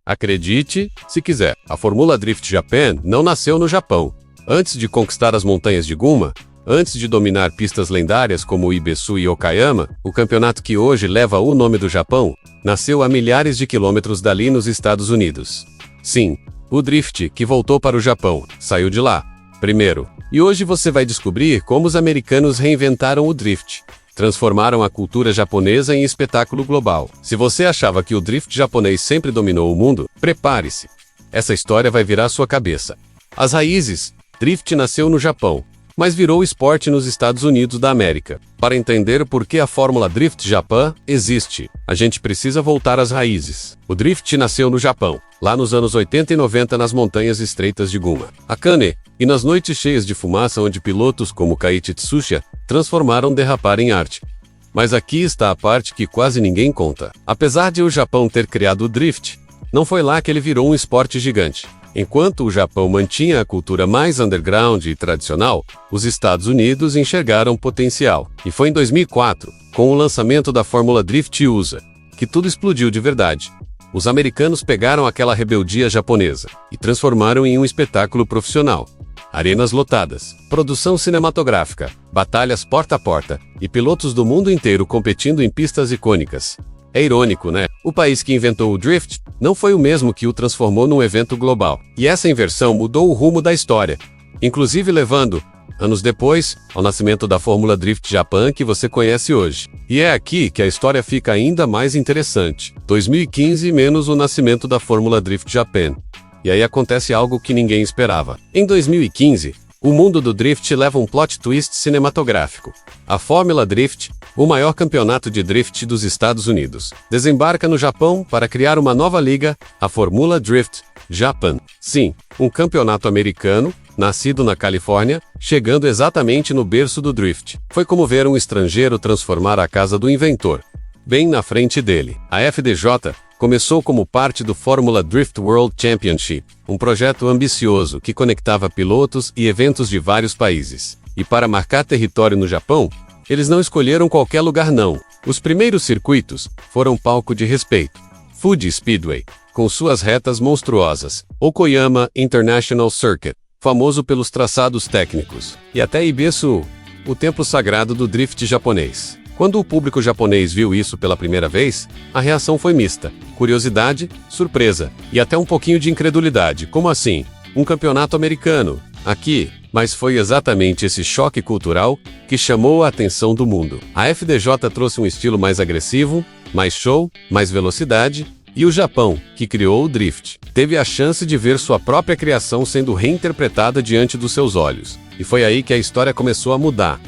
Acredite, se quiser, a Fórmula Drift Japan não nasceu no Japão. Antes de conquistar as montanhas de Gunma, antes de dominar pistas lendárias como Ibesu e Okayama, o campeonato que hoje leva o nome do Japão, nasceu a milhares de quilômetros dali nos Estados Unidos. Sim, o drift que voltou para o Japão, saiu de lá, primeiro. E hoje você vai descobrir como os americanos reinventaram o drift. Transformaram a cultura japonesa em espetáculo global. Se você achava que o drift japonês sempre dominou o mundo, prepare-se. Essa história vai virar sua cabeça. As raízes, drift nasceu no Japão, mas virou esporte nos Estados Unidos da América. Para entender por que a Fórmula Drift Japan existe, a gente precisa voltar às raízes. O drift nasceu no Japão, lá nos anos 80 e 90 nas montanhas estreitas de Gunma, Akane, e nas noites cheias de fumaça onde pilotos como Keiichi Tsuchiya transformaram derrapar em arte. Mas aqui está a parte que quase ninguém conta. Apesar de o Japão ter criado o drift, não foi lá que ele virou um esporte gigante. Enquanto o Japão mantinha a cultura mais underground e tradicional, os Estados Unidos enxergaram potencial. E foi em 2004, com o lançamento da Fórmula Drift USA, que tudo explodiu de verdade. Os americanos pegaram aquela rebeldia japonesa e transformaram em um espetáculo profissional. Arenas lotadas, produção cinematográfica, batalhas porta a porta e pilotos do mundo inteiro competindo em pistas icônicas. É irônico, né? O país que inventou o drift não foi o mesmo que o transformou num evento global. E essa inversão mudou o rumo da história, inclusive levando, anos depois, ao nascimento da Fórmula Drift Japan que você conhece hoje. E é aqui que a história fica ainda mais interessante. 2015 menos o nascimento da Fórmula Drift Japan. E aí acontece algo que ninguém esperava. Em 2015, o mundo do drift leva um plot twist cinematográfico. A Fórmula Drift, o maior campeonato de drift dos Estados Unidos, desembarca no Japão para criar uma nova liga, a Fórmula Drift Japan. Sim, um campeonato americano, nascido na Califórnia, chegando exatamente no berço do drift. Foi como ver um estrangeiro transformar a casa do inventor, bem na frente dele. A FDJ começou como parte do Fórmula Drift World Championship, um projeto ambicioso que conectava pilotos e eventos de vários países. E para marcar território no Japão, eles não escolheram qualquer lugar não. Os primeiros circuitos foram palco de respeito. Fuji Speedway, com suas retas monstruosas. Okayama International Circuit, famoso pelos traçados técnicos. E até Ibesu, o templo sagrado do drift japonês. Quando o público japonês viu isso pela primeira vez, a reação foi mista. Curiosidade, surpresa e até um pouquinho de incredulidade. Como assim? Um campeonato americano, aqui? Mas foi exatamente esse choque cultural que chamou a atenção do mundo. A FDJ trouxe um estilo mais agressivo, mais show, mais velocidade, e o Japão, que criou o drift, teve a chance de ver sua própria criação sendo reinterpretada diante dos seus olhos. E foi aí que a história começou a mudar.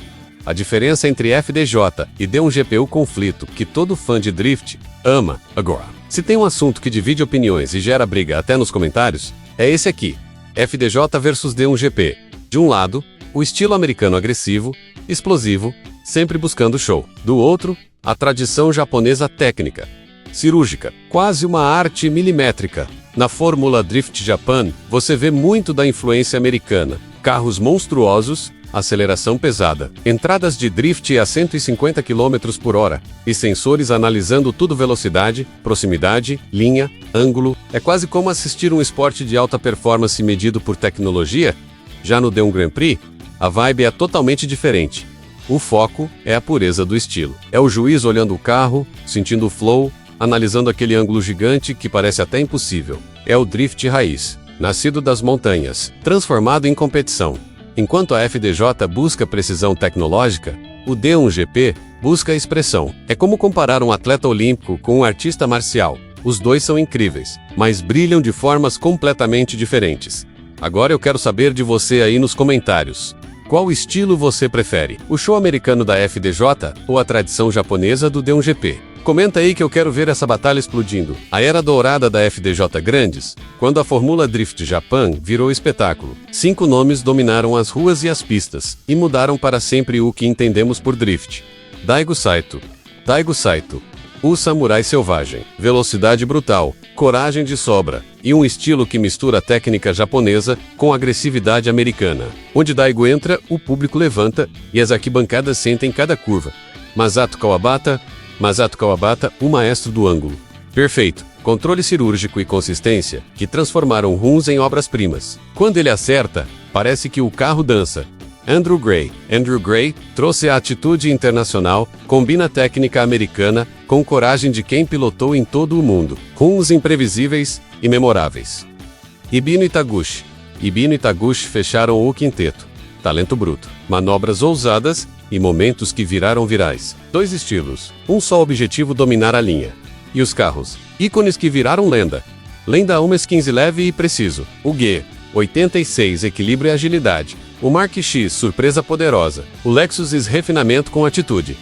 A diferença entre FDJ e D1GP, o conflito que todo fã de drift ama. Agora, se tem um assunto que divide opiniões e gera briga até nos comentários, é esse aqui. FDJ versus D1GP. De um lado, o estilo americano agressivo, explosivo, sempre buscando show. Do outro, a tradição japonesa técnica, cirúrgica, quase uma arte milimétrica. Na Fórmula Drift Japan, você vê muito da influência americana. Carros monstruosos, aceleração pesada, entradas de drift a 150 km por hora, e sensores analisando tudo: velocidade, proximidade, linha, ângulo. É quase como assistir um esporte de alta performance medido por tecnologia. Já no D1 Grand Prix, a vibe é totalmente diferente. O foco é a pureza do estilo. É o juiz olhando o carro, sentindo o flow, analisando aquele ângulo gigante que parece até impossível. É o drift raiz, nascido das montanhas, transformado em competição. Enquanto a FDJ busca precisão tecnológica, o D1GP busca a expressão. É como comparar um atleta olímpico com um artista marcial. Os dois são incríveis, mas brilham de formas completamente diferentes. Agora eu quero saber de você aí nos comentários. Qual estilo você prefere? O show americano da FDJ ou a tradição japonesa do D1GP? Comenta aí que eu quero ver essa batalha explodindo. A era dourada da FDJ Grandes, quando a Fórmula Drift Japan virou espetáculo. 5 nomes dominaram as ruas e as pistas, e mudaram para sempre o que entendemos por drift. Daigo Saito, o samurai selvagem, velocidade brutal, coragem de sobra, e um estilo que mistura a técnica japonesa com a agressividade americana. Onde Daigo entra, o público levanta, e as arquibancadas sentem cada curva. Masato Kawabata, o maestro do ângulo. Perfeito. controle cirúrgico e consistência, que transformaram runs em obras-primas. Quando ele acerta, parece que o carro dança. Andrew Gray trouxe a atitude internacional, combina a técnica americana com coragem de quem pilotou em todo o mundo. Runs imprevisíveis e memoráveis. Ibino e Taguchi fecharam o quinteto. Talento bruto, manobras ousadas e momentos que viraram virais. 2 estilos, um só objetivo: dominar a linha. E os carros, ícones que viraram lenda. Lenda Hummers 15 leve e preciso. O G86 equilíbrio e agilidade. O Mark X surpresa poderosa. O Lexus refinamento com atitude.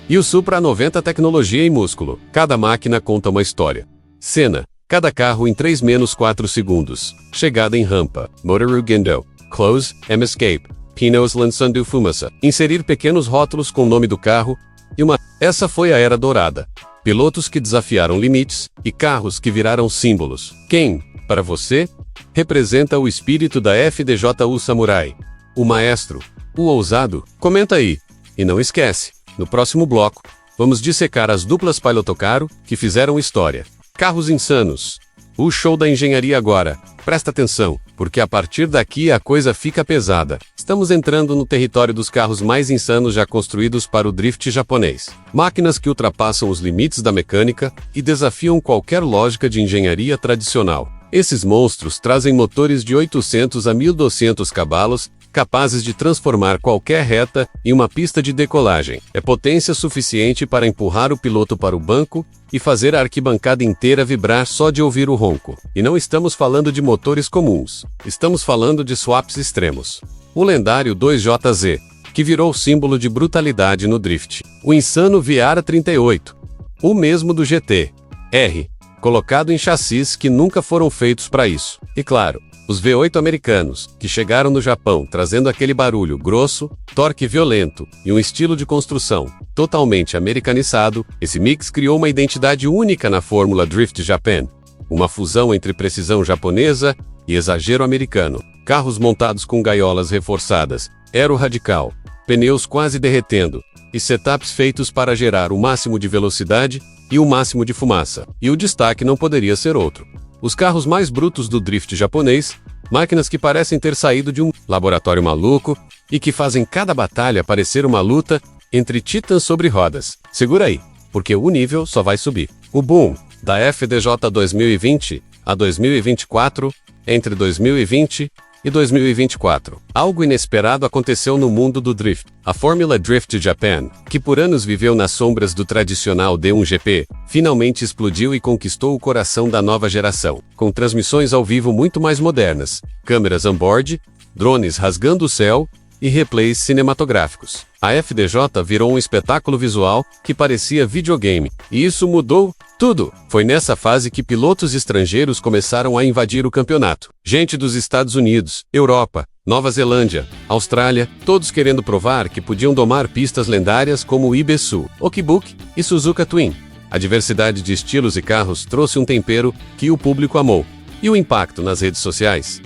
E o Supra 90 tecnologia e músculo. Cada máquina conta uma história. Cena. Cada carro em 3-4 segundos. Chegada em rampa. Motoru Gendo. Close, escape. Pneus lançando fumaça. Inserir pequenos rótulos com o nome do carro. E uma. Essa foi a era dourada. Pilotos que desafiaram limites e carros que viraram símbolos. Quem, para você, representa o espírito da FDJU Samurai? O maestro? O ousado? Comenta aí. E não esquece, no próximo bloco, vamos dissecar as duplas Pilotocaro que fizeram história. Carros insanos. O show da engenharia agora. Presta atenção, porque a partir daqui a coisa fica pesada. Estamos entrando no território dos carros mais insanos já construídos para o drift japonês. Máquinas que ultrapassam os limites da mecânica e desafiam qualquer lógica de engenharia tradicional. Esses monstros trazem motores de 800 a 1.200 cavalos, capazes de transformar qualquer reta em uma pista de decolagem. É potência suficiente para empurrar o piloto para o banco e fazer a arquibancada inteira vibrar só de ouvir o ronco. E não estamos falando de motores comuns. Estamos falando de swaps extremos. O lendário 2JZ, que virou símbolo de brutalidade no drift. O insano Viara 38. O mesmo do GT R, colocado em chassis que nunca foram feitos para isso. E claro, os V8 americanos, que chegaram no Japão trazendo aquele barulho grosso, torque violento e um estilo de construção totalmente americanizado. Esse mix criou uma identidade única na Fórmula Drift Japan. Uma fusão entre precisão japonesa e exagero americano. Carros montados com gaiolas reforçadas, aero radical, pneus quase derretendo, e setups feitos para gerar o máximo de velocidade e o máximo de fumaça. E o destaque não poderia ser outro. Os carros mais brutos do drift japonês, máquinas que parecem ter saído de um laboratório maluco e que fazem cada batalha parecer uma luta entre titãs sobre rodas. Segura aí, porque o nível só vai subir. O boom da FDJ 2020 a 2024, entre 2020 e 2024. Algo inesperado aconteceu no mundo do drift. A Fórmula Drift Japan, que por anos viveu nas sombras do tradicional D1GP, finalmente explodiu e conquistou o coração da nova geração, com transmissões ao vivo muito mais modernas, câmeras on-board, drones rasgando o céu e replays cinematográficos. A FDJ virou um espetáculo visual que parecia videogame, e isso mudou tudo. Foi nessa fase que pilotos estrangeiros começaram a invadir o campeonato. Gente dos Estados Unidos, Europa, Nova Zelândia, Austrália, todos querendo provar que podiam domar pistas lendárias como o Ibesu, Okibook e Suzuka Twin. A diversidade de estilos e carros trouxe um tempero que o público amou. E o impacto nas redes sociais?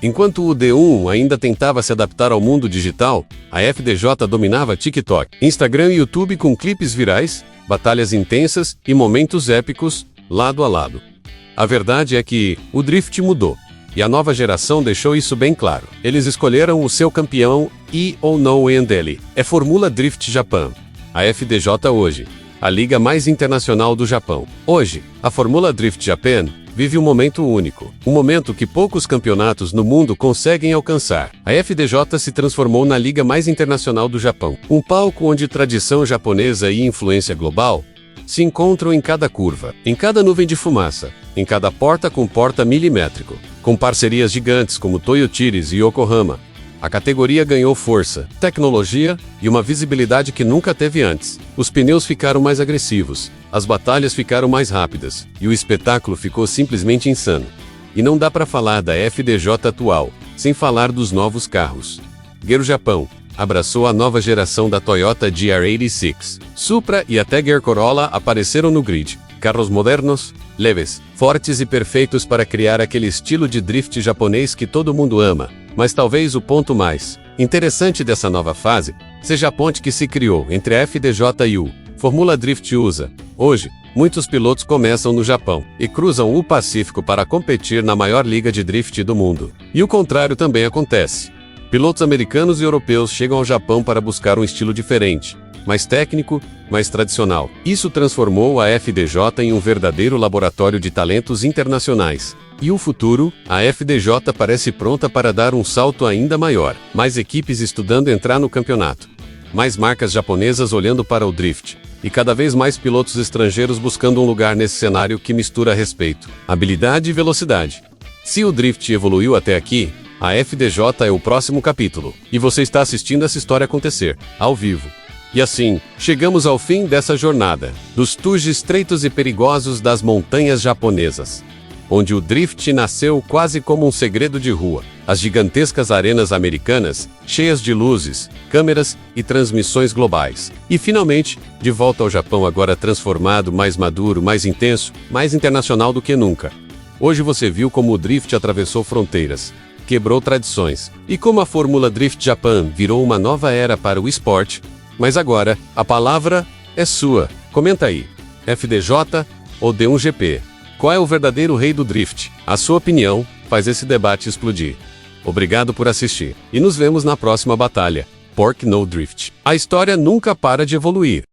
Enquanto o D1 ainda tentava se adaptar ao mundo digital, a FDJ dominava TikTok, Instagram e YouTube com clipes virais, batalhas intensas e momentos épicos, lado a lado. A verdade é que o drift mudou, e a nova geração deixou isso bem claro. Eles escolheram o seu campeão e ou não ele. É Fórmula Drift Japan. A FDJ hoje, a liga mais internacional do Japão. Hoje, a Fórmula Drift Japan vive um momento único, um momento que poucos campeonatos no mundo conseguem alcançar. A FDJ se transformou na liga mais internacional do Japão, um palco onde tradição japonesa e influência global se encontram em cada curva, em cada nuvem de fumaça, em cada porta com porta milimétrico. Com parcerias gigantes como Toyotiris e Yokohama, a categoria ganhou força, tecnologia e uma visibilidade que nunca teve antes. Os pneus ficaram mais agressivos, as batalhas ficaram mais rápidas, e o espetáculo ficou simplesmente insano. E não dá para falar da FDJ atual, sem falar dos novos carros. Gero Japão abraçou a nova geração da Toyota GR86. Supra e até Gere Corolla apareceram no grid. Carros modernos, leves, fortes e perfeitos para criar aquele estilo de drift japonês que todo mundo ama. Mas talvez o ponto mais interessante dessa nova fase seja a ponte que se criou entre a FDJ e o Fórmula Drift USA. Hoje, Muitos pilotos começam no Japão e cruzam o Pacífico para competir na maior liga de drift do mundo. E o contrário também acontece. Pilotos americanos e europeus chegam ao Japão para buscar um estilo diferente, mais técnico, mais tradicional. Isso transformou a FDJ em um verdadeiro laboratório de talentos internacionais. E o futuro? A FDJ parece pronta para dar um salto ainda maior. Mais equipes estudando entrar no campeonato. Mais marcas japonesas olhando para o drift. E cada vez mais pilotos estrangeiros buscando um lugar nesse cenário que mistura respeito, habilidade e velocidade. Se o drift evoluiu até aqui, a FDJ é o próximo capítulo. E você está assistindo essa história acontecer, ao vivo. E assim, chegamos ao fim dessa jornada, dos tugs estreitos e perigosos das montanhas japonesas, onde o drift nasceu quase como um segredo de rua. As gigantescas arenas americanas, cheias de luzes, câmeras e transmissões globais. E finalmente, de volta ao Japão agora transformado, mais maduro, mais intenso, mais internacional do que nunca. Hoje você viu como o drift atravessou fronteiras, quebrou tradições, e como a Fórmula Drift Japan virou uma nova era para o esporte. Mas agora, a palavra é sua. Comenta aí, FDJ ou D1GP? Qual é o verdadeiro rei do drift? A sua opinião faz esse debate explodir. Obrigado por assistir. E nos vemos na próxima batalha. Pork No Drift. A história nunca para de evoluir.